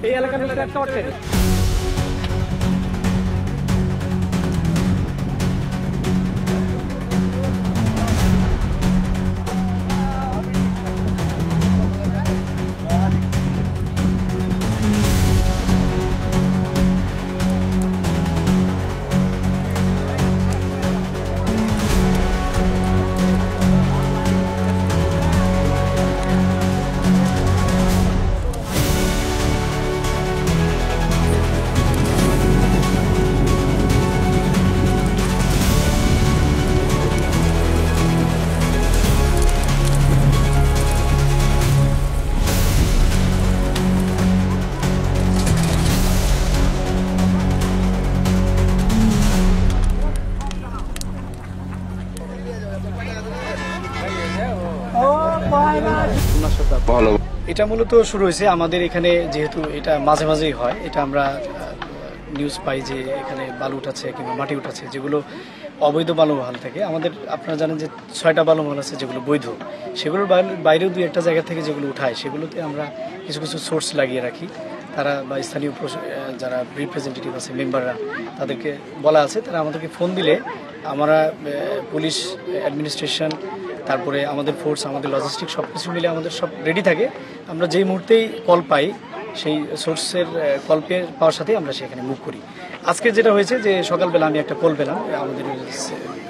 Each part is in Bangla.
এই এলাকার লোকেরা একটা করছেন। এটা মূলত শুরু হয়েছে আমাদের এখানে, যেহেতু এটা মাঝে মাঝেই হয়, এটা আমরা নিউজ পাই যে এখানে বালু উঠাচ্ছে কিংবা মাটি উঠাচ্ছে, যেগুলো অবৈধ বালু মহল থাকে। আমাদের আপনারা জানেন যে 6টা বালু মহল আছে যেগুলো বৈধ, সেগুলোর বাইরেও 2-1টা জায়গা থেকে যেগুলো উঠায় সেগুলোতে আমরা কিছু কিছু সোর্স লাগিয়ে রাখি। তারা বা স্থানীয় যারা রিপ্রেজেন্টেটিভ আছে, মেম্বাররা, তাদেরকে বলা আছে, তারা আমাদেরকে ফোন দিলে আমরা পুলিশ, অ্যাডমিনিস্ট্রেশন, তারপরে আমাদের ফোর্স, আমাদের লজিস্টিক সব কিছু মিলে আমাদের সব রেডি থাকে। আমরা যেই মুহূর্তেই কল পাই, সেই সোর্সের কল পাওয়ার সাথেই আমরা সেখানে মুভ করি। আজকে যেটা হয়েছে যে সকালবেলা আমি একটা কল পেলাম আমাদের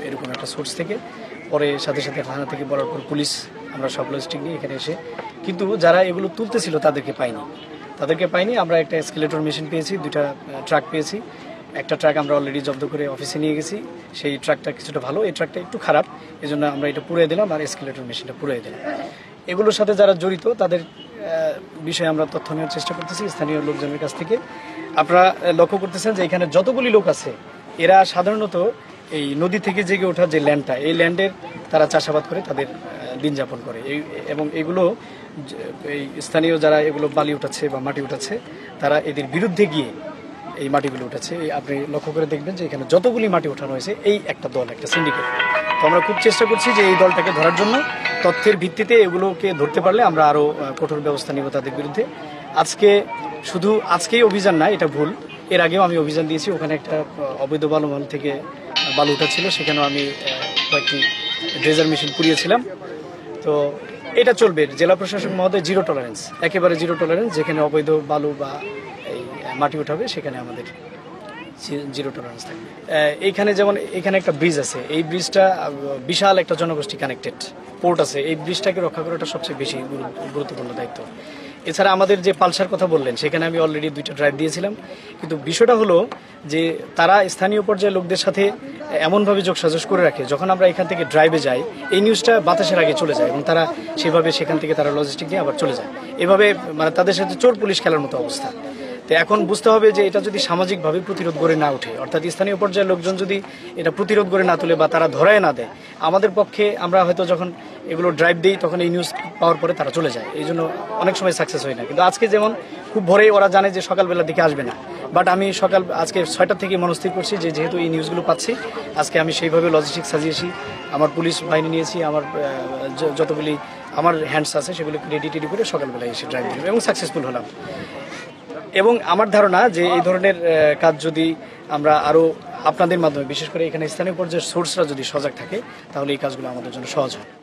এরকম একটা সোর্স থেকে, পরে সাথে সাথে থানা থেকে বলার পর পুলিশ, আমরা সব লজিস্টিক নিয়ে এখানে এসে, কিন্তু যারা এগুলো তুলতেছিল তাদেরকে পাইনি। আমরা একটা এসকেলেটর মেশিন পেয়েছি, 2টা ট্রাক পেয়েছি। একটা ট্রাক আমরা অলরেডি জব্দ করে অফিসে নিয়ে গেছি। সেই ট্রাকটা কিছুটা ভালো, এই ট্রাকটা একটু খারাপ, এই জন্য আমরা এটা পুড়িয়ে দিলাম আর এসকেলেটর মেশিনটা পুড়িয়ে দিলাম। এগুলোর সাথে যারা জড়িত তাদের বিষয়ে আমরা তথ্য নেওয়ার চেষ্টা করতেছি স্থানীয় লোকজনের কাছ থেকে। আপনারা লক্ষ্য করতেছেন যে এখানে যতগুলি লোক আছে, এরা সাধারণত এই নদী থেকে জেগে ওঠা যে ল্যান্ডটা, এই ল্যান্ডের তারা চাষাবাদ করে তাদের দিন যাপন করে। এবং এগুলো এই স্থানীয় যারা এগুলো বালি উঠাচ্ছে বা মাটি উঠাচ্ছে, তারা এদের বিরুদ্ধে গিয়ে এই মাটিগুলো উঠেছে। আপনি লক্ষ্য করে দেখবেন যে এখানে যতগুলি মাটি ওঠানো হয়েছে, এই একটা দল, একটা সিন্ডিকেট। তো আমরা খুব চেষ্টা করছি যে এই দলটাকে ধরার জন্য। তথ্যের ভিত্তিতে এগুলোকে ধরতে পারলে আমরা আরও কঠোর ব্যবস্থা নিব তাদের বিরুদ্ধে। আজকেই অভিযান না, এটা ভুল। এর আগেও আমি অভিযান দিয়েছি, ওখানে একটা অবৈধ বালু মহল থেকে বালু উঠাচ্ছিল, সেখানেও আমি কয়েকটি ড্রেজার মেশিন পুড়িয়েছিলাম। তো এটা চলবে। জেলা প্রশাসক মহোদয় জিরো টলারেন্স, একেবারে জিরো টলারেন্স। যেখানে অবৈধ বালু বা এই মাটি উঠাবে সেখানে আমাদের জিরো টলারেন্স থাকবে। এইখানে যেমন এখানে একটা ব্রিজ আছে, এই ব্রিজটা বিশাল একটা জনগোষ্ঠী কানেক্টেড পোর্ট আছে, এই ব্রিজটাকে রক্ষা করাটা সবচেয়ে বেশি গুরুত্বপূর্ণ দায়িত্ব। এছাড়া আমাদের যে পালসার কথা বললেন, সেখানে আমি অলরেডি 2টা ড্রাইভ দিয়েছিলাম, কিন্তু বিষয়টা হলো যে তারা স্থানীয় পর্যায়ে লোকদের সাথে এমনভাবে যোগসাজশ করে রাখে, যখন আমরা এখান থেকে ড্রাইভে যাই, এই নিউজটা বাতাসের আগে চলে যায় এবং তারা সেভাবে সেখান থেকে তারা লজিস্টিক নিয়ে আবার চলে যায়। এভাবে মানে তাদের সাথে চোর পুলিশ খেলার মতো অবস্থা। তো এখন বুঝতে হবে যে এটা যদি সামাজিকভাবে প্রতিরোধ করে না ওঠে, অর্থাৎ স্থানীয় পর্যায়ের লোকজন যদি এটা প্রতিরোধ করে না তুলে বা তারা ধরায় না দেয়, আমাদের পক্ষে আমরা হয়তো যখন এগুলো ড্রাইভ দিই তখন এই নিউজ পাওয়ার পরে তারা চলে যায়, এই জন্য অনেক সময় সাকসেস হয় না। কিন্তু আজকে যেমন খুব ভোরেই ওরা জানে যে সকালবেলার দিকে আসবে না, বাট আমি আজকে 6টা থেকে মনস্থির করছি যে যেহেতু এই নিউজগুলো পাচ্ছি, আজকে আমি সেইভাবে লজিস্টিক সাজিয়েছি, আমার পুলিশ বাহিনী নিয়েছি, আমার যতগুলি আমার হ্যান্ডস আছে সেগুলো রেডি করে সকালবেলায় এসে ড্রাইভ দিলাম এবং সাকসেসফুল হলাম। এবং আমার ধারণা যে এই ধরনের কাজ যদি আমরা আরও আপনাদের মাধ্যমে, বিশেষ করে এখানে স্থানীয় পর্যায়ের সোর্সরা যদি সজাগ থাকে, তাহলে এই কাজগুলো আমাদের জন্য সহজ হয়।